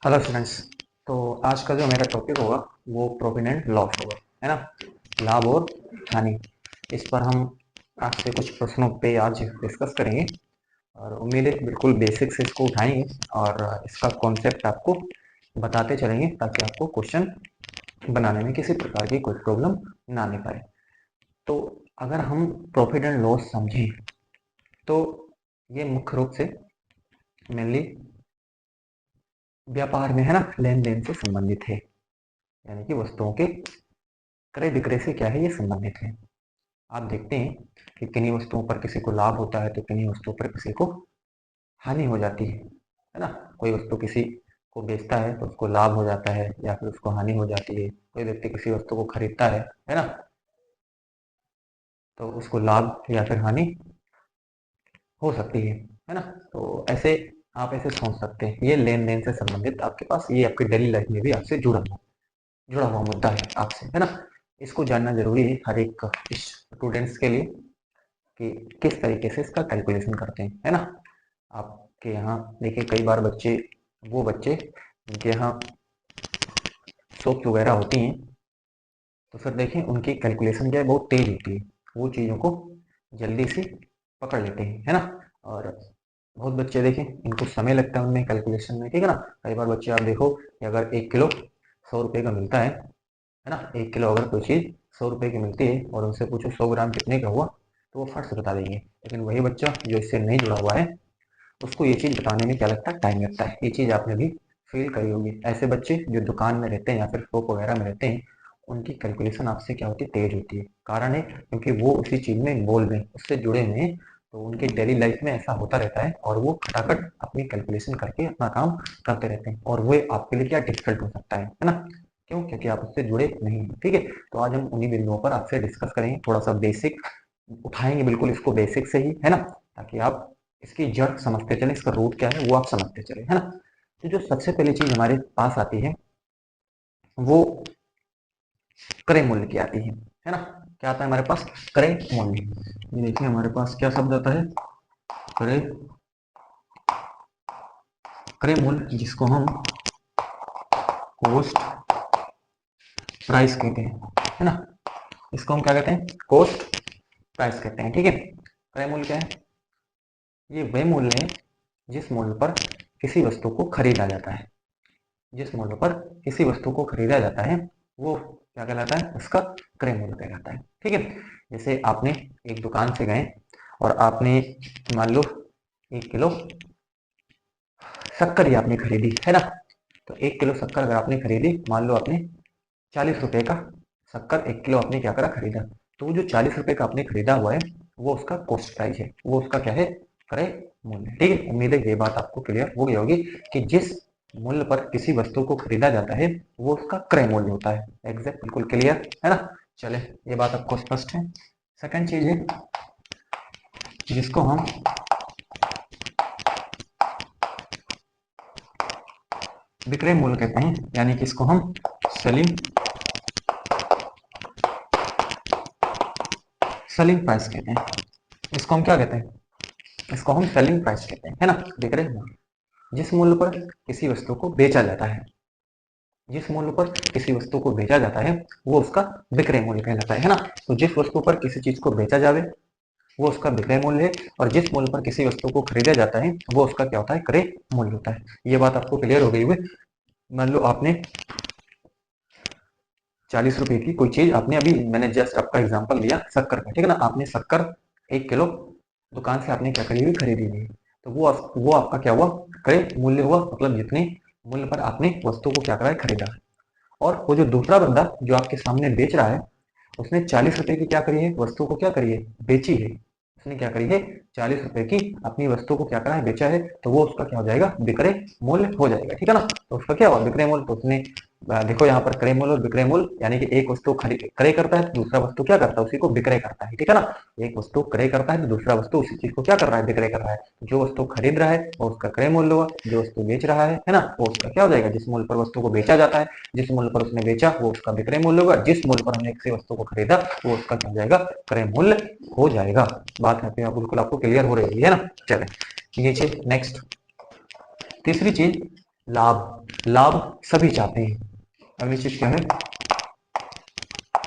Hello students. तो आज का जो मेरा टॉपिक होगा वो प्रॉफिट एंड लॉस होगा, है ना। लाभ और हानि, इस पर हम आज से कुछ प्रश्नों पे आज डिस्कस करेंगे और उम्मीद है बिल्कुल बेसिक से इसको उठाएंगे और इसका कॉन्सेप्ट आपको बताते चलेंगे ताकि आपको क्वेश्चन बनाने में किसी प्रकार की कोई प्रॉब्लम ना आने पाए। तो अगर हम प्रॉफिट एंड लॉस समझें तो ये मुख्य रूप से मेनली व्यापार में, है ना, लेन देन से संबंधित है, यानी कि वस्तुओं के क्रय विक्रय से क्या है, ये संबंधित है। आप देखते हैं कि किन्हीं वस्तुओं पर किसी को लाभ होता है तो किन्हीं वस्तुओं पर किसी को हानि हो जाती है ना। कोई वस्तु किसी को बेचता है तो उसको लाभ हो जाता है या फिर उसको हानि हो जाती है। कोई व्यक्ति किसी वस्तु को खरीदता है ना, तो उसको लाभ या फिर हानि हो सकती है ना। तो ऐसे आप ऐसे सोच सकते हैं, ये लेन देन से संबंधित आपके पास, ये आपकी डेली लाइफ में भी आपसे जुड़ा हुआ मुद्दा है आपसे, है ना। इसको जानना जरूरी है हर एक स्टूडेंट्स के लिए कि किस तरीके से इसका कैलकुलेशन करते हैं, है ना। आपके यहाँ देखिए कई बार वो बच्चे जिनके यहाँ शॉप्स वगैरह होती हैं तो फिर देखें उनकी कैलकुलेशन क्या है, बहुत तेज होती है। वो चीज़ों को जल्दी से पकड़ लेते हैं, है ना। और बहुत बच्चे देखें इनको समय लगता है उनमें कैलकुलेशन में, ठीक है ना। कई बार बच्चे आप देखो कि अगर 1 किलो 100 रुपये का मिलता है ना, 1 किलो अगर कोई चीज़ 100 रुपये की मिलती है और उनसे पूछो 100 ग्राम कितने का हुआ तो वो फट से बता देंगे। लेकिन वही बच्चा जो इससे नहीं जुड़ा हुआ है उसको ये चीज़ बताने में क्या लगता है, टाइम लगता है। ये चीज़ आपने भी फील करी होगी। ऐसे बच्चे जो दुकान में रहते हैं या फिर शॉप वगैरह में रहते हैं उनकी कैलकुलेशन आपसे क्या होती है, तेज होती है। कारण है क्योंकि वो उसी चीज़ में इन्वॉल्व हैं, उससे जुड़े हुए हैं। तो उनकी डेली लाइफ में ऐसा होता रहता है और वो खटाखट अपनी कैलकुलेशन करके अपना काम करते रहते हैं और वो आपके लिए क्या डिफिकल्ट हो सकता है ना। क्यों? क्योंकि आप उससे जुड़े नहीं हैं, ठीक है। तो आज हम उन्हीं बिंदुओं पर आपसे डिस्कस करेंगे, थोड़ा सा बेसिक उठाएंगे, बिल्कुल इसको बेसिक से ही, है ना, ताकि आप इसकी जड़ समझते चले, इसका रूट क्या है वो आप समझते चले, है ना। तो जो सबसे पहली चीज हमारे पास आती है वो क्रय मूल्य की आती है ना। क्या आता है हमारे पास? क्रय मूल्य। ये देखिए हमारे पास क्या शब्द आता है, क्रय क्रय मूल्य, जिसको हम कोस्ट प्राइस कहते हैं, है ना। इसको हम क्या कहते हैं? कोस्ट प्राइस कहते हैं, ठीक है। क्रय मूल्य क्या है? ये वह मूल्य है जिस मूल्य पर किसी वस्तु को खरीदा जाता है। जिस मूल्य पर किसी वस्तु को खरीदा जाता है वो क्या कहलाता है? उसका क्रय मूल्य कहलाता है, ठीक है। जैसे आपने एक दुकान से गए और आपने मान लो 1 किलो शक्कर ही आपने खरीदी, है ना। तो 1 किलो शक्कर अगर आपने खरीदी, मान लो आपने 40 रुपए का शक्कर 1 किलो आपने क्या करा, खरीदा। तो वो जो 40 रुपए का आपने खरीदा हुआ है वो उसका कॉस्ट प्राइस है, वो उसका क्या है, क्रय मूल्य, ठीक है। उम्मीद है ये बात आपको क्लियर हो गई होगी कि जिस मूल्य पर किसी वस्तु को खरीदा जाता है वो उसका क्रय मूल्य होता है। एग्जैक्ट, बिल्कुल क्लियर है ना। चले, ये बात आपको स्पष्ट है। सेकंड चीज है जिसको हम विक्रय मूल्य कहते हैं, यानी कि इसको हम सेलिंग सेलिंग प्राइस कहते हैं। इसको हम क्या कहते हैं? इसको हम सेलिंग प्राइस कहते हैं, है ना। विक्रय मूल्य, जिस मूल्य पर किसी वस्तु को बेचा जाता है, जिस मूल्य पर किसी वस्तु को बेचा जाता है वो उसका विक्रय मूल्य कहलाता है ना। तो जिस वस्तु पर किसी चीज को बेचा जावे वो उसका विक्रय मूल्य है और जिस मूल्य पर किसी वस्तु को खरीदा जाता है वो उसका क्या होता है, क्रय मूल्य होता है। ये बात आपको क्लियर हो गई हुई। मान लो आपने 40 रुपए की कोई चीज, आपने अभी मैंने जस्ट आपका एग्जांपल दिया शक्कर का, ठीक है ना। आपने शक्कर 1 किलो दुकान से आपने क्या करी हुई, खरीदी हुई। तो वो आपका क्या हुआ, क्रय मूल्य हुआ। मतलब जितने मूल्य पर आपने वस्तु को क्या करा है, खरीदा। और वो जो दूसरा बंदा जो आपके सामने बेच रहा है उसने 40 रुपए की क्या करी है, वस्तु को क्या करी है, बेची है। उसने क्या करी है, 40 रुपए की अपनी वस्तु को क्या करा है, बेचा है। तो वो उसका क्या हो जाएगा, विक्रय मूल्य हो जाएगा, ठीक है ना। तो उसका क्या हुआ, विक्रय मूल्य। तो उसने देखो यहाँ पर क्रय मूल्य और विक्रय मूल्य, यानी कि एक वस्तु क्रय करता है तो दूसरा वस्तु क्या करता है, उसी को विक्रय करता है, ठीक है ना। एक वस्तु क्रय करता है तो दूसरा वस्तु उसी चीज को क्या कर रहा है, विक्रय कर रहा है। जो वस्तु खरीद रहा है वो उसका क्रय मूल्य हुआ, जो वस्तु बेच रहा है ना, वो उसका क्या हो जाएगा, जिस मूल्य पर वस्तु को बेचा जाता है, जिस मूल्य पर उसने बेचा वो उसका विक्रय मूल्य होगा, जिस मूल्य पर हमने किसी वस्तु को खरीदा वो उसका क्या हो जाएगा, क्रय मूल्य हो जाएगा। बात यहाँ पे बिल्कुल आपको क्लियर हो रही है ना। चले, ये चीज नेक्स्ट। तीसरी चीज लाभ, लाभ सभी चाहते हैं। अगली चीज क्या है,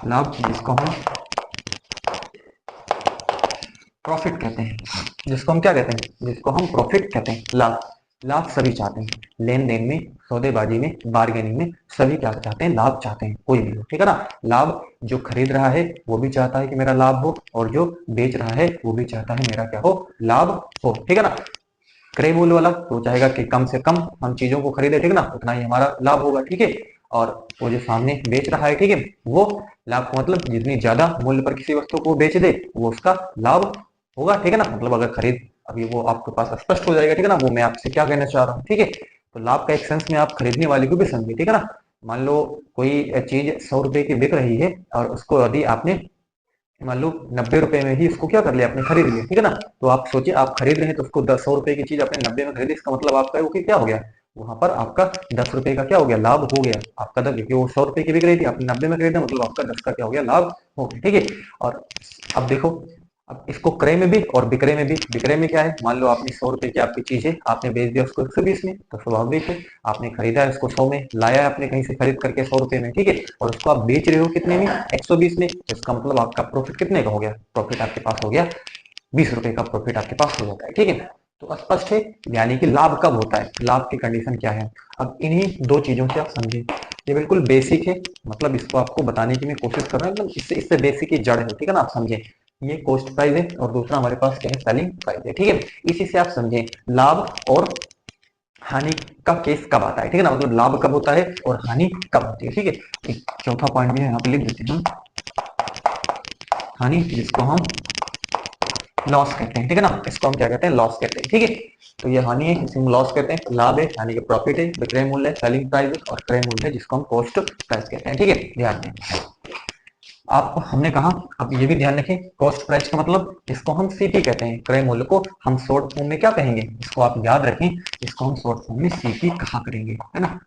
लाभ जिसको हम प्रॉफिट कहते हैं, जिसको हम क्या कहते हैं, जिसको हम प्रॉफिट कहते हैं। लाभ, लाभ सभी चाहते हैं। लेन देन में, सौदेबाजी में, बार्गेनिंग में सभी क्या चाहते हैं, लाभ चाहते हैं, कोई भी हो, ठीक है ना। लाभ जो खरीद रहा है वो भी चाहता है कि मेरा लाभ हो, और जो बेच रहा है वो भी चाहता है मेरा क्या हो, लाभ हो, ठीक है ना। क्रय मूल्य वाला तो चाहेगा कि कम से कम हम चीजों को खरीदे, ठीक है ना, उतना ही हमारा लाभ होगा, ठीक है। और वो जो सामने बेच रहा है, ठीक है, वो लाभ का मतलब जितनी ज्यादा मूल्य पर किसी वस्तु को बेच दे वो उसका लाभ होगा, ठीक है ना। मतलब अगर खरीद, अभी वो आपके पास स्पष्ट हो जाएगा, ठीक है ना, वो मैं आपसे क्या कहना चाह रहा हूँ, ठीक है। तो लाभ का एक सेंस में आप खरीदने वाले को भी समझिए, ठीक है ना। मान लो कोई चीज 100 रुपए की बिक रही है और उसको यदि आपने मान लो 90 रुपए में ही उसको क्या कर लिया, आपने खरीद लिया, ठीक है ना। तो आप सोचिए, आप खरीद रहे हैं तो उसको 100 रुपए की चीज आपने 90 में खरीदी, इसका मतलब आपका वो क्या हो गया, वहां पर आपका 10 रुपए का क्या हो गया, लाभ हो गया आपका। क्योंकि वो 100 रुपए की बिक रही थी, आपने 90 में खरीदा, मतलब आपका 10 का क्या हो गया, लाभ हो गया, ठीक है। और अब देखो, अब इसको क्रय में भी और विक्रय में भी, विक्रय में क्या है, मान लो आपने 100 रुपए की आपकी चीज है, आपने बेच दिया उसको 120 में, तो स्वाभाविक है आपने खरीदा है उसको 100 में, लाया है आपने कहीं से खरीद करके 100 रुपए में, ठीक है, और उसको आप बेच रहे हो कितने में, 120 में। तो इसका मतलब आपका प्रॉफिट कितने का हो गया, प्रॉफिट आपके पास हो गया 20 रुपए का प्रॉफिट आपके पास हो जाता है, ठीक है। तो स्पष्ट है, यानी कि लाभ कब होता है, लाभ की कंडीशन क्या है। अब इन्हीं दो चीजों से आप समझे, ये बिल्कुल बेसिक है, मतलब इसको आपको बताने की मैं कोशिश कर रहा हूँ, मतलब इससे इससे बेसिक ही जड़ है, ठीक है ना, आप समझे। ये कॉस्ट प्राइस है और दूसरा हमारे पास क्या है, सेलिंग प्राइस है, ठीक है। इसी से आप समझे लाभ और हानि का केस कब आता है, ठीक है ना, मतलब लाभ कब होता है और हानि कब होती है, ठीक है। एक चौथा पॉइंट भी है, यहाँ पे लिख देते हैं हम, हानि जिसको हम लॉस कहते हैं, ठीक है ना, इसको हम क्या कहते हैं, लॉस कहते हैं, ठीक है। तो ये हानि है, इसे हम लॉस कहते हैं। लाभ है यानी कि प्रॉफिट है, विक्रय मूल्य है, सेलिंग प्राइस है, और क्रय मूल्य है जिसको हम कॉस्ट प्राइस कहते हैं, ठीक है। ध्यान दें, आप हमने कहा, अब ये भी ध्यान रखें, कॉस्ट प्राइस का मतलब इसको हम सीपी कहते हैं, क्रय मूल्य को हम शॉर्ट फॉर्म में क्या कहेंगे, इसको आप याद रखें, इसको हम शॉर्ट फॉर्म में सीपी कहा करेंगे, है ना।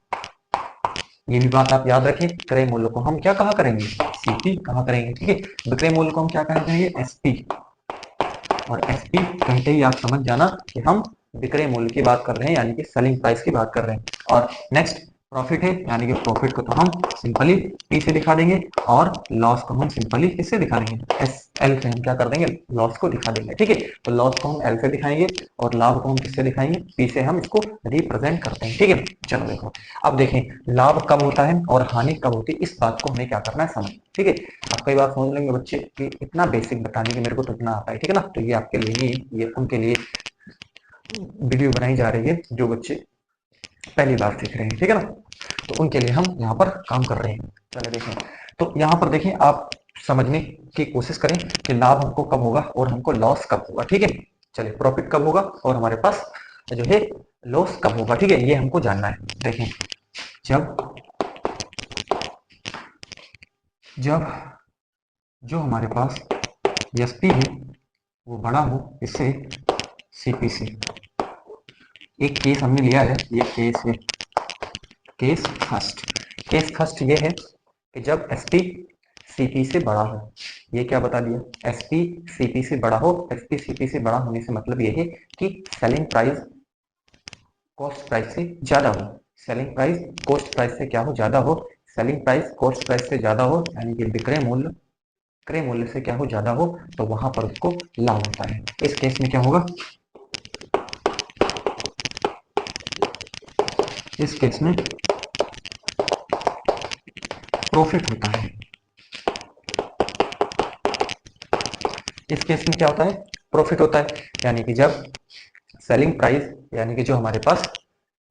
ये भी बात आप याद रखें, क्रय मूल्य को हम क्या कहा करेंगे, सीपी कहा करेंगे, ठीक है। विक्रय मूल्य को हम क्या कहा करेंगे, एसपी। और एसपी कहते ही आप समझ जाना कि हम विक्रय मूल्य की बात कर रहे हैं, यानी कि सेलिंग प्राइस की बात कर रहे हैं। और नेक्स्ट प्रॉफिट है, यानी कि प्रॉफिट को तो हम सिंपली पी से दिखा देंगे, और लॉस को हम सिंपली किससे दिखा देंगे, एस एल से हम क्या कर देंगे, लॉस को दिखा देंगे, ठीक है। तो लॉस को हम एल से दिखाएंगे और लाभ को हम किससे दिखाएंगे, पी से हम इसको रिप्रेजेंट करते हैं, ठीक है। चलो देखो, अब देखें लाभ कब होता है और हानि कब होती है, इस बात को हमें क्या करना है, समझ, ठीक है। आप कई बार सोच लेंगे बच्चे कि इतना बेसिक बताने की मेरे को तो इतना आता है, ठीक है ना। तो ये आपके लिए ही, ये उनके लिए वीडियो बनाई जा रही है जो बच्चे पहली बार सीख रहे हैं, ठीक है ना। तो उनके लिए हम यहाँ पर काम कर रहे हैं। चलिए देखें, तो यहाँ पर देखें, आप समझने की कोशिश करें कि लाभ हमको कब होगा और हमको लॉस कब होगा, ठीक है। चलिए, प्रॉफिट कब होगा और हमारे पास जो है लॉस कब होगा, ठीक है, ये हमको जानना है। देखें, जब जब जो हमारे पास एसपी है वो बड़ा हो इससे सीपी से। एक केस हमने लिया है, ये केस है, केस फर्स्ट। केस फर्स्ट ये है कि जब एसपी सीपी से बड़ा हो। ये क्या बता दिया, एसपी सीपी से बड़ा हो। एसपी सीपी से बड़ा होने से मतलब ये है कि सेलिंग प्राइस कॉस्ट प्राइस से ज्यादा हो। सेलिंग प्राइस कॉस्ट प्राइस से क्या हो, ज्यादा हो। सेलिंग प्राइस कॉस्ट प्राइस से ज्यादा हो, यानी कि विक्रय मूल्य क्रय मूल्य से क्या हो, ज्यादा हो, तो वहां पर उसको लाभ होता है। इस केस में क्या होगा, इस केस में प्रॉफिट होता है। इस केस में क्या होता है, प्रॉफिट होता है। यानी कि जब सेलिंग प्राइस, यानी कि जो हमारे पास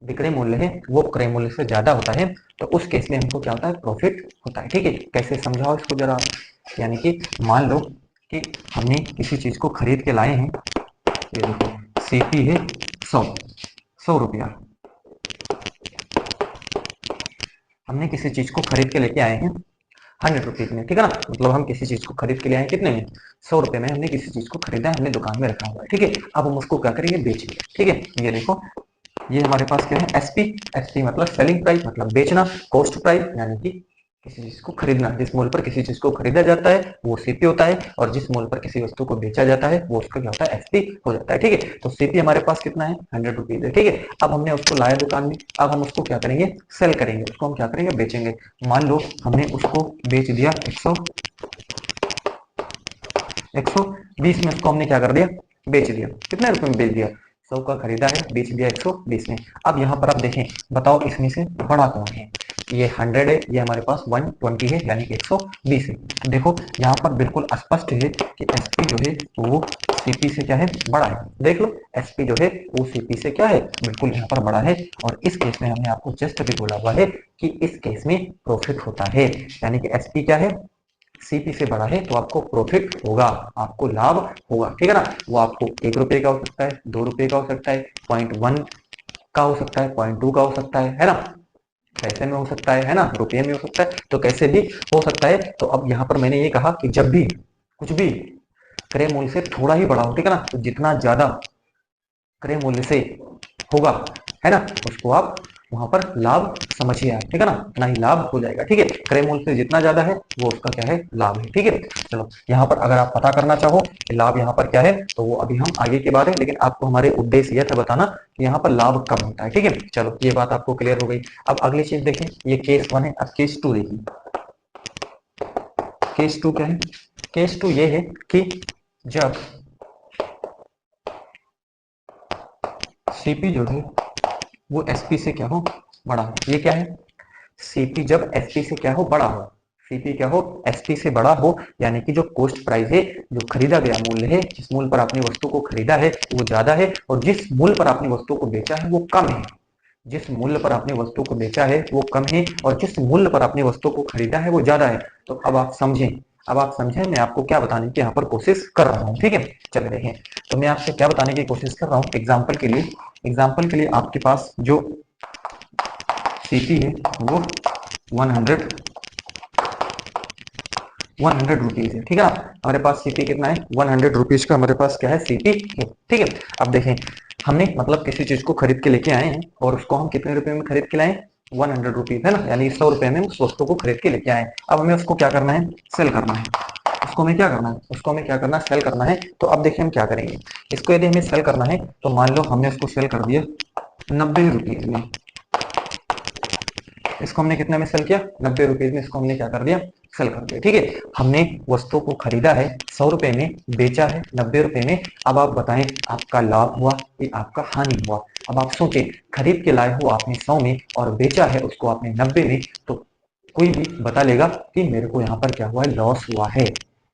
विक्रय मूल्य है वो क्रय मूल्य से ज्यादा होता है, तो उस केस में हमको क्या होता है, प्रॉफिट होता है, ठीक है। कैसे समझाओ इसको जरा। यानी कि मान लो कि हमने किसी चीज को खरीद के लाए हैं, ये देखो सीपी है 100, 100 रुपया। हमने किसी चीज को खरीद के लेके आए हैं 100 रुपीज में, ठीक है ना। मतलब हम किसी चीज को खरीद के ले आए कितने में, 100 रुपए में हमने किसी चीज को खरीदा है, हमने दुकान में रखा हुआ है, ठीक है। अब हम उसको क्या करेंगे, बेचेंगे, ठीक है। ये देखो, ये हमारे पास क्या है, एसपी। एसपी मतलब सेलिंग प्राइस, मतलब बेचना। कॉस्ट प्राइस यानी कि किसी चीज को खरीदना, जिस मूल्य पर किसी चीज को खरीदा जाता है वो सीपी होता है, और जिस मूल्य पर किसी वस्तु को बेचा जाता है वो उसका क्या होता है, एसपी हो जाता है। ठीक है, तो सीपी हमारे पास कितना है, 100 रुपीज है। ठीक है, अब हमने उसको लाया दुकान में, अब हम उसको क्या करेंगे, सेल करेंगे, उसको हम क्या करेंगे, बेचेंगे। मान लो हमने उसको बेच दिया 120 में, उसको हमने क्या कर दिया, बेच दिया। कितने रुपए में बेच दिया, 100 का खरीदा है, बेच दिया 120 में। अब यहाँ पर आप देखें, बताओ इसमें से बड़ा कौन है, ये 100 है, ये हमारे पास 120 है, यानी कि 120 है। देखो यहाँ पर बिल्कुल स्पष्ट है कि एसपी जो है वो सीपी से क्या है, बड़ा है। देख लो एसपी जो है वो सीपी से क्या है, बिल्कुल यहाँ पर बड़ा है। और इस केस में हमने आपको जस्ट भी बोला हुआ है कि इस केस में प्रॉफिट होता है, यानी कि एसपी क्या है, सीपी से बड़ा है, तो आपको प्रॉफिट होगा, आपको लाभ होगा। ठीक है ना, वो आपको 1 रुपए का हो सकता है, 2 रुपए का हो सकता है, 0.1 का हो सकता है, 0.2 का हो सकता है ना, पैसे में हो सकता है ना, रुपये में हो सकता है, तो कैसे भी हो सकता है। तो अब यहाँ पर मैंने ये कहा कि जब भी कुछ भी क्रय मूल्य से थोड़ा ही बड़ा हो, ठीक है ना, तो जितना ज्यादा क्रय मूल्य से होगा, है ना, उसको आप वहां पर लाभ समझिए आप। ठीक है ना, उतना ही लाभ हो जाएगा। ठीक है, क्रय मूल्य से जितना ज्यादा है वो उसका क्या है, लाभ है। ठीक है, चलो यहाँ पर अगर आप पता करना चाहो कि लाभ यहाँ पर क्या है, तो वो अभी हम आगे की बात है, लेकिन आपको हमारे उद्देश्य यह था बताना कि यहाँ पर लाभ कब होता है। ठीक है, चलो ये बात आपको क्लियर हो गई। अब अगली चीज देखें, ये केस 1 है, अब केस 2 देखिए। केस 2 क्या है, केस 2 ये है कि जब सीपी जो है वो एसपी से क्या हो, बड़ा हो। ये क्या है, सीपी जब एसपी से क्या हो, बड़ा हो, सीपी क्या हो, एसपी से बड़ा हो, यानी कि जो कॉस्ट प्राइस है, जो खरीदा गया मूल्य है, जिस मूल्य पर आपने वस्तु को खरीदा है वो ज्यादा है, और जिस मूल्य पर आपने वस्तु को बेचा है वो कम है। जिस मूल्य पर आपने वस्तु को बेचा है वो कम है, और जिस मूल्य पर आपने वस्तु को खरीदा है वो ज्यादा है। तो अब आप समझें, अब आप समझें मैं आपको क्या बताने की यहाँ पर कोशिश कर रहा हूँ। ठीक है, चलिए देखें, तो मैं आपसे क्या बताने की कोशिश कर रहा हूँ, एग्जाम्पल के लिए आपके पास जो सीपी है वो 100 रुपीज है। ठीक है ना, हमारे पास सीपी कितना है, 100 रुपीज का हमारे पास क्या है, सीपी है। ठीक है, अब देखें, हमने मतलब किसी चीज को खरीद के लेके आए हैं, और उसको हम कितने रुपए में खरीद के लाए, 100 रुपीज, है ना, यानी 100 रुपए में उस वस्तु को खरीद के लेके आए। अब हमें उसको क्या करना है, सेल करना है। उसको हमें क्या करना है, उसको हमें क्या करना है, सेल करना है। तो अब देखिए हम क्या करेंगे, इसको यदि हमें सेल करना है, तो मान लो हमने उसको सेल कर दिया 90 रुपीज में। इसको हमने कितने में सेल किया, 90 रुपीज में, इसको हमने क्या कर दिया, सेल कर दिया। ठीक है, हमने वस्तु को खरीदा है 100 रुपए में, बेचा है 90 रुपए में। अब आप बताएं, आपका लाभ हुआ या आपका हानि हुआ। अब आप सोचें, खरीद के लाए हो आपने 100 में और बेचा है उसको आपने 90 में, तो कोई भी बता लेगा कि मेरे को यहाँ पर क्या हुआ है, लॉस हुआ है,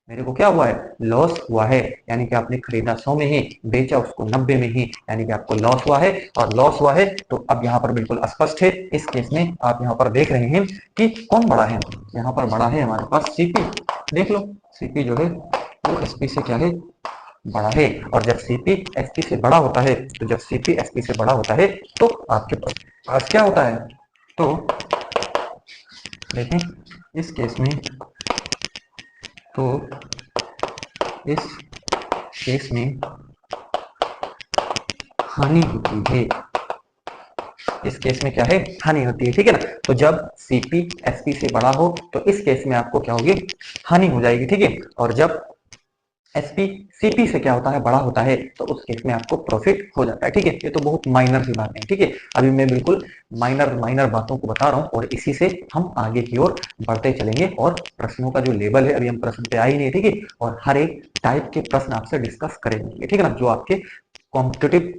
मेरे को क्या हुआ है, लॉस हुआ है। यानी कि आपने खरीदा 100 में ही, बेचा उसको 90 में ही, यानी कि आपको लॉस हुआ है। और लॉस हुआ है तो अब यहाँ पर बिल्कुल स्पष्ट है, इस केस में आप यहाँ पर देख रहे हैं कि कौन बड़ा है, यहाँ पर बड़ा है हमारे पास सीपी। देख लो, सीपी जो है वो एसपी से क्या है, बड़ा है। और जब सीपी एसपी से बड़ा होता है, तो जब सीपी एसपी से बड़ा होता है तो आपके पास क्या होता है, तो देखें इस केस में, तो इस केस में हानि होती है, इस केस में क्या है, हानि होती है। ठीक है ना, तो जब सीपी एसपी से बड़ा हो तो इस केस में आपको क्या होगी, हानि हो जाएगी। ठीक है, और जब एसपी सीपी से क्या होता है, बड़ा होता है, तो उस केस में आपको प्रॉफिट हो जाता है। ठीक है, ये तो बहुत माइनर सी बात है। ठीक है, अभी मैं बिल्कुल माइनर माइनर बातों को बता रहा हूँ, और इसी से हम आगे की ओर बढ़ते चलेंगे। और प्रश्नों का जो लेवल है, अभी हम प्रश्न पे आ ही नहीं। ठीक है, और हर एक टाइप के प्रश्न आपसे डिस्कस करेंगे। ठीक है ना, जो आपके कॉम्पिटिटिव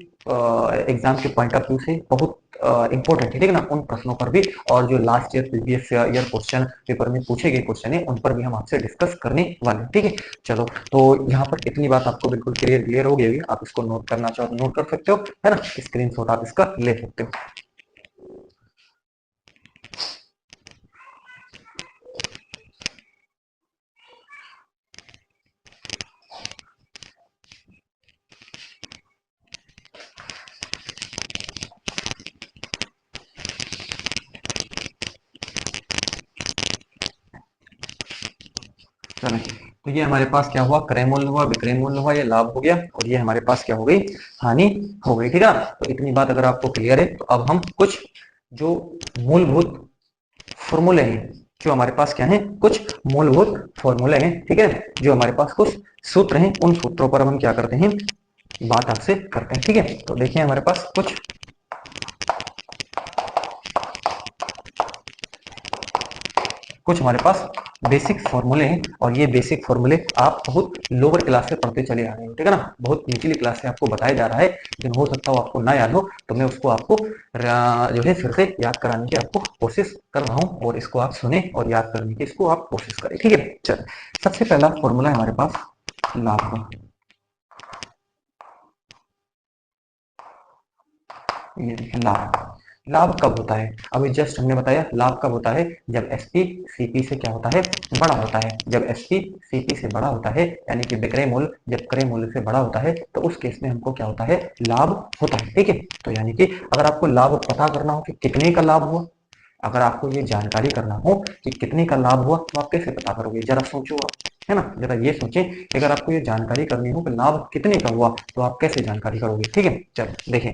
एग्जाम के पॉइंट ऑफ व्यू से बहुत इंपॉर्टेंट है। ठीक है ना, उन प्रश्नों पर भी, और जो last year previous year question paper में पूछे गए क्वेश्चन है, उन पर भी हम आपसे डिस्कस करने वाले हैं। ठीक है, चलो, तो यहाँ पर इतनी बात आपको बिल्कुल क्लियर हो गई होगी। आप इसको नोट करना चाहो तो नोट कर सकते हो, है ना, स्क्रीनशॉट आप इसका ले सकते हो। चलो, तो ये हमारे पास क्या हुआ, क्रय मूल्य हुआ, विक्रय मूल्य हुआ, ये लाभ हो गया, और ये हमारे पास क्या हो गई, हानि हो गई। ठीक है, तो इतनी बात अगर आपको क्लियर है, तो अब हम कुछ जो मूलभूत फॉर्मूले हैं, जो हमारे पास क्या है, कुछ मूलभूत फॉर्मूले हैं, ठीक है, जो हमारे पास कुछ सूत्र हैं, उन सूत्रों पर हम क्या करते हैं, बात आपसे करते हैं, ठीक है। तो देखिए हमारे पास कुछ हमारे पास बेसिक फॉर्मूले हैं, और ये बेसिक फॉर्मूले आप बहुत लोअर क्लास से पढ़ते चले आ रहे हो, ठीक है ना, बहुत निचली क्लास से आपको बताया जा रहा है, लेकिन हो सकता हो आपको ना याद हो, तो मैं उसको आपको जो है फिर से याद कराने की आपको कोशिश कर रहा हूँ, और इसको आप सुने और याद करने की इसको आप कोशिश करें, ठीक है। चल, सबसे पहला फॉर्मूला है हमारे पास लाभ का। ये देखिए लाभ, लाभ कब होता है, अभी जस्ट हमने बताया लाभ कब होता है, जब एसपी सीपी से क्या होता है, बड़ा होता है। जब एसपी सीपी से बड़ा होता है, यानी कि विक्रय मूल्य जब क्रय मूल्य से बड़ा होता है, तो उस केस में हमको क्या होता है, लाभ होता है, ठीक है। तो यानी कि अगर आपको लाभ पता करना हो कि कितने का लाभ हुआ, अगर आपको ये जानकारी करना हो कि कितने का लाभ हुआ, तो आप कैसे पता करोगे, जरा सोचो आप, है ना, जरा ये सोचें कि अगर आपको ये जानकारी करनी हो कि लाभ कितने का हुआ, तो आप कैसे जानकारी करोगे, ठीक है। चलो देखें,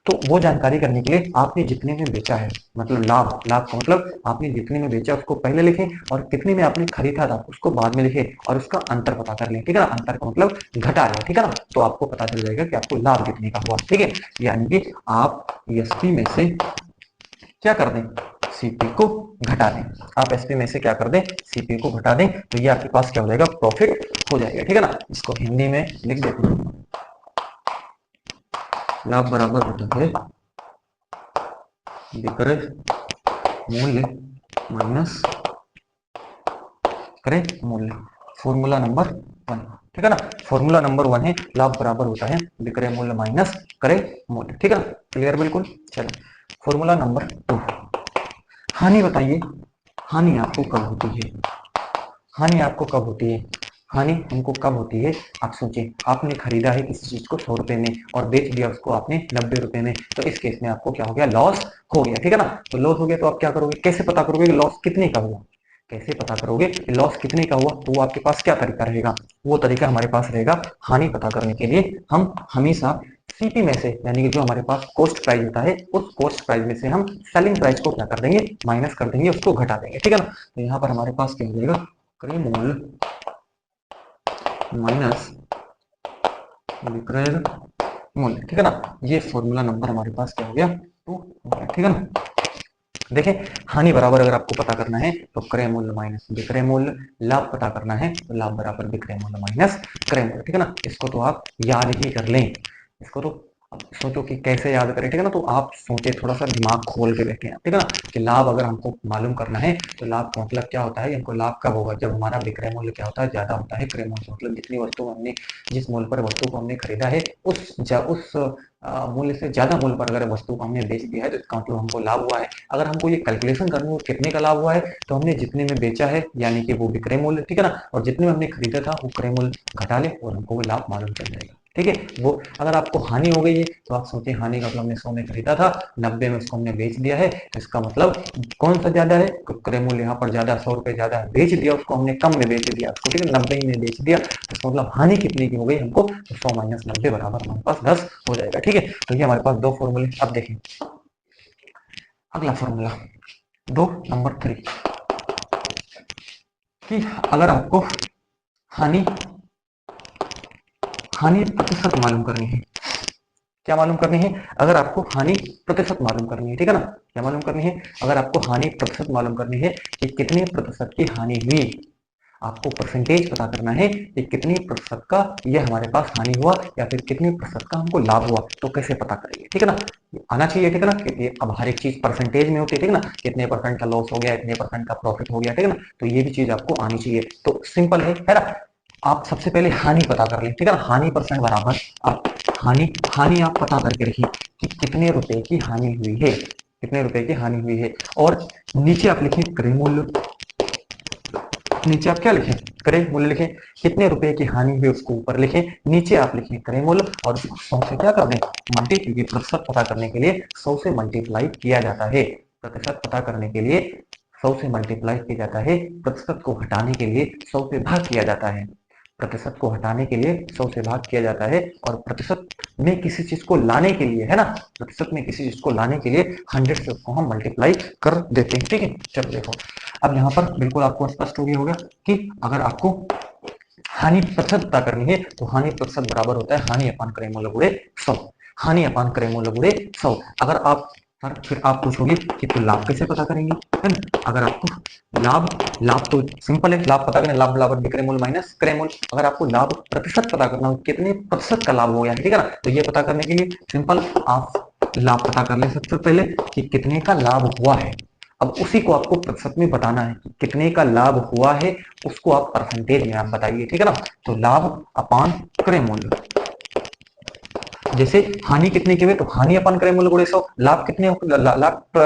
तो वो जानकारी करने के लिए आपने जितने में बेचा है, मतलब लाभ, लाभ का मतलब आपने जितने में बेचा उसको पहले लिखें, और कितने में आपने खरीदा था उसको बाद में लिखे, और उसका अंतर पता कर लें, ठीक है ना, अंतर का मतलब घटा लें, ठीक है ना, तो आपको पता चल जाएगा कि आपको लाभ कितने का हुआ, ठीक है। यानी कि आप एसपी में से क्या कर दें, सीपी को घटा दें, आप एसपी में से क्या कर दें, सीपी को घटा दें, तो ये आपके पास क्या हो जाएगा, प्रॉफिट हो जाएगा, ठीक है ना। इसको हिंदी में लिख देते हैं, लाभ बराबर होता है विक्रय मूल्य माइनस क्रय मूल्य, फॉर्मूला नंबर 1, ठीक है ना। फॉर्मूला नंबर 1 है लाभ बराबर होता है विक्रय मूल्य माइनस क्रय मूल्य, ठीक है ना, क्लियर बिल्कुल। चलिए फॉर्मूला नंबर 2, हानि बताइए, हानि आपको कब होती है, हानि आपको कब होती है, हानि हमको कब होती है, आप सोचिए, आपने खरीदा है किसी चीज को 100 रुपए में और बेच दिया उसको आपने 90 रुपए में, तो इस केस में आपको क्या हो गया, लॉस हो गया, ठीक है ना। तो लॉस हो गया तो आप क्या करोगे, कैसे पता करोगे कि लॉस कितने का हुआ, कैसे पता करोगे कि लॉस कितने का हुआ, तो वो आपके पास क्या तरीका रहेगा, वो तरीका हमारे पास रहेगा, हानि पता करने के लिए हम हमेशा सीपी में से, यानी कि जो हमारे पास कॉस्ट प्राइस होता है, उस कॉस्ट प्राइस में से हम सेलिंग प्राइस को क्या कर देंगे, माइनस कर देंगे, उसको घटा देंगे, ठीक है ना। तो यहाँ पर हमारे पास क्या हो जाएगा, क्रय मूल्य माइनस विक्रय मूल्य, ठीक है ना। ये फॉर्मूला नंबर हमारे पास क्या हो गया, 2 हो गया, ठीक है ना। देखें, हानि बराबर अगर आपको पता करना है तो क्रय मूल्य माइनस विक्रय मूल्य, लाभ पता करना है तो लाभ बराबर विक्रय मूल्य माइनस क्रय मूल्य, ठीक है ना। इसको तो आप याद ही कर लें, इसको तो अब सोचो कि कैसे याद करें, ठीक है ना, तो आप सोचे, थोड़ा सा दिमाग खोल के बैठे हैं, ठीक है ना, कि लाभ अगर हमको मालूम करना है तो लाभ का मतलब क्या होता है, हमको लाभ कब होगा, जब हमारा विक्रय मूल्य क्या होता है, ज्यादा होता है क्रय मूल्य, मतलब जितनी वस्तु हमने, जिस मूल्य पर वस्तु को हमने खरीदा है, उस मूल्य से ज्यादा मूल्य पर अगर वस्तु को हमने बेच दिया है, तो इसका मतलब हमको लाभ हुआ है। अगर हमको ये कैलकुलेशन करनी हो कितने का लाभ हुआ है, तो हमने जितने में बेचा है यानी कि वो विक्रय मूल्य, ठीक है ना, और जितने में हमने खरीदा था वो क्रय मूल्य घटा ले, और हमको वो लाभ मालूम चल जाएगा, ठीक है। वो अगर आपको हानि हो गई है तो आप सोचिए, हानि का मतलब हमने 100 में खरीदा था, 90 में उसको हमने बेच दिया है, तो इसका मतलब कौन सा ज्यादा है, क्रय मूल्य यहाँ पर ज्यादा, 100 रुपए ज्यादा है, बेच दिया उसको हमने कम में बेच दिया उसको, ठीक है, 90 में बेच दिया, तो इसका मतलब हानि कितनी की हो गई हमको, तो 100 माइनस 90 बराबर हमारे पास 10 हो जाएगा, ठीक है। तो ये हमारे पास 2 फॉर्मूले। अब देखें अगला फॉर्मूला, 2 नंबर 3, कि अगर आपको हानि हानि प्रतिशत मालूम करनी है, क्या मालूम करनी है, अगर आपको हानि प्रतिशत मालूम करनी है, ठीक है ना, क्या मालूम करनी है, अगर आपको हानि प्रतिशत मालूम करनी है कि कितने प्रतिशत की हानि हुई, आपको परसेंटेज पता करना है कि कितने प्रतिशत का यह हमारे पास हानि हुआ या फिर कितने प्रतिशत का हमको लाभ हुआ, तो कैसे पता करेंगे, ठीक है ना, आना चाहिए, ठीक है ना, क्योंकि अब हर एक चीज परसेंटेज में होती है, ठीक है ना, कितने परसेंट का लॉस हो गया, इतने परसेंट का प्रॉफिट हो गया, ठीक है ना, तो ये भी चीज आपको आनी चाहिए। तो सिंपल है ना, आप सबसे पहले हानि पता कर लें, ठीक है ना, हानि परसेंट बराबर आप हानि हानि आप पता करके रखिए कि कितने रुपए की हानि हुई है, कितने रुपए की हानि हुई है, और नीचे आप लिखें क्रय मूल्य, नीचे आप क्या लिखें, क्रय मूल्य लिखें, कितने रुपए की हानि हुई उसको ऊपर लिखें, नीचे आप लिखें क्रय मूल्य, और 100 से क्या कर दें, मल्टीप्लाई, प्रतिशत पता करने के लिए 100 से मल्टीप्लाई किया जाता है, प्रतिशत पता करने के लिए 100 से मल्टीप्लाई किया जाता है, प्रतिशत को हटाने के लिए 100 से भाग किया जाता है, प्रतिशत को हटाने के लिए 100 से भाग किया जाता है, और प्रतिशत में किसी चीज को लाने के लिए, है ना, प्रतिशत में किसी चीज को लाने के लिए 100 से उसको हम मल्टीप्लाई कर देते हैं, ठीक है। चलो देखो, अब यहाँ पर बिल्कुल आपको स्पष्ट हो गया होगा कि अगर आपको हानि प्रतिशत पता करनी है तो हानि प्रतिशत बराबर होता है हानि अपान क्रय मूल्य गुणे 100। हानि अपान क्रय मूल्य गुणे 100। अगर आप फिर आप पूछोगे कि तो लाभ कैसे पता करेंगे, है ना। अगर आपको लाभ लाभ तो सिंपल है, लाभ पता करें, लाभ बराबर विक्रय मूल्य माइनस क्रय मूल्य। अगर आपको लाभ प्रतिशत पता करना हो, कितने प्रतिशत का लाभ हो गया, ठीक है ना, तो ये पता करने के लिए सिंपल आप लाभ पता कर ले सबसे पहले कि कितने का लाभ हुआ है। अब उसी को आपको प्रतिशत में बताना है कि कितने का लाभ हुआ है, उसको आप परसेंटेज में आप बताइए, ठीक है ना। तो लाभ अपान क्रय मूल्य, जैसे हानि कितने की हुई तो हानि अपान क्रय मूल्य गुणे 100। लाभ कितने लाभ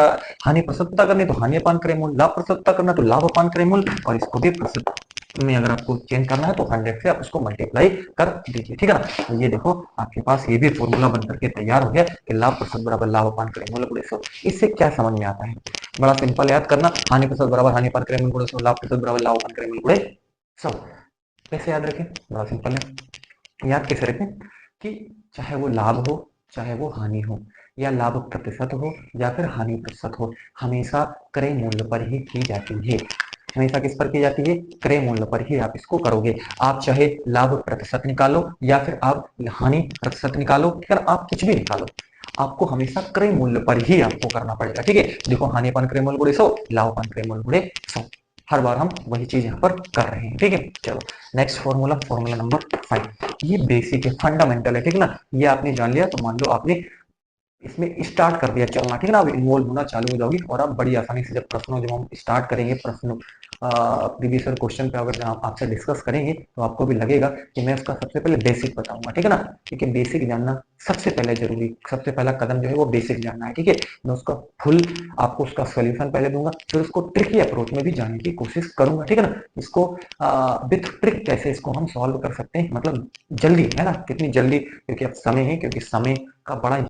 हानि प्रतिशत पता करनी तो हानि अपान क्रय मूल्य, लाभ प्रतिशत पता करना तो लाभ अपान क्रय मूल्य, और इसको भी प्रतिशत में अगर आपको चेंज करना है तो 100 से आप उसको मल्टीप्लाई कर दीजिए, ठीक है ना। तो ये देखो आपके पास ये भी फॉर्मूला बन करके तैयार हो गया कि लाभ प्रतिशत बराबर लाभ अपान क्रय मूल्य गुणे 100। इससे क्या समझ में आता है, बड़ा सिंपल याद करना, हानि प्रतिशत बराबर हानि अपान क्रय मूल्य गुणे 100, लाभ प्रतिशत बराबर लाभ अपान क्रय मूल्य गुणे 100। कैसे याद रखें, बड़ा सिंपल है। याद कैसे रखें कि चाहे वो लाभ हो चाहे वो हानि हो, या लाभ प्रतिशत हो या फिर हानि प्रतिशत हो, हमेशा क्रय मूल्य पर ही की जाती है। हमेशा किस पर की जाती है, क्रय मूल्य पर ही आप इसको करोगे। आप चाहे लाभ प्रतिशत निकालो या फिर आप हानि प्रतिशत निकालो, फिर आप कुछ भी निकालो, आपको हमेशा क्रय मूल्य पर ही आपको करना पड़ेगा, ठीक है। देखो हानि पान क्रय मूल्य गुणे 100, लाभ पान क्रय मूल्य गुणे 100, हर बार हम वही चीज यहाँ पर कर रहे हैं, ठीक है। चलो नेक्स्ट फॉर्मूला, फॉर्मूला नंबर 5। ये बेसिक है, फंडामेंटल है, ठीक है ना। ये आपने जान लिया तो मान लो आपने इसमें स्टार्ट कर दिया चलना, ठीक है ना। अब इन्वॉल्व होना चालू हो जाओगी और आप बड़ी आसानी से जब हम स्टार्ट करेंगे प्रश्न प्रीवियस क्वेश्चन पे अगर आप आपसे डिस्कस करेंगे तो आपको भी लगेगा कि मैं उसका सबसे पहले बेसिक बताऊंगा, ठीक है ना। क्योंकि बेसिक जानना सबसे पहले जरूरी, सबसे पहला कदम जो है वो बेसिक जानना है, ठीक है। मैं उसका फुल आपको उसका सोल्यूशन पहले दूंगा, फिर उसको ट्रिकी अप्रोच में भी जानने की कोशिश करूंगा, ठीक है ना। इसको विथ ट्रिक कैसे इसको हम सॉल्व कर सकते हैं, मतलब जल्दी, है ना, कितनी जल्दी, क्योंकि अब समय है, क्योंकि समय का बड़ा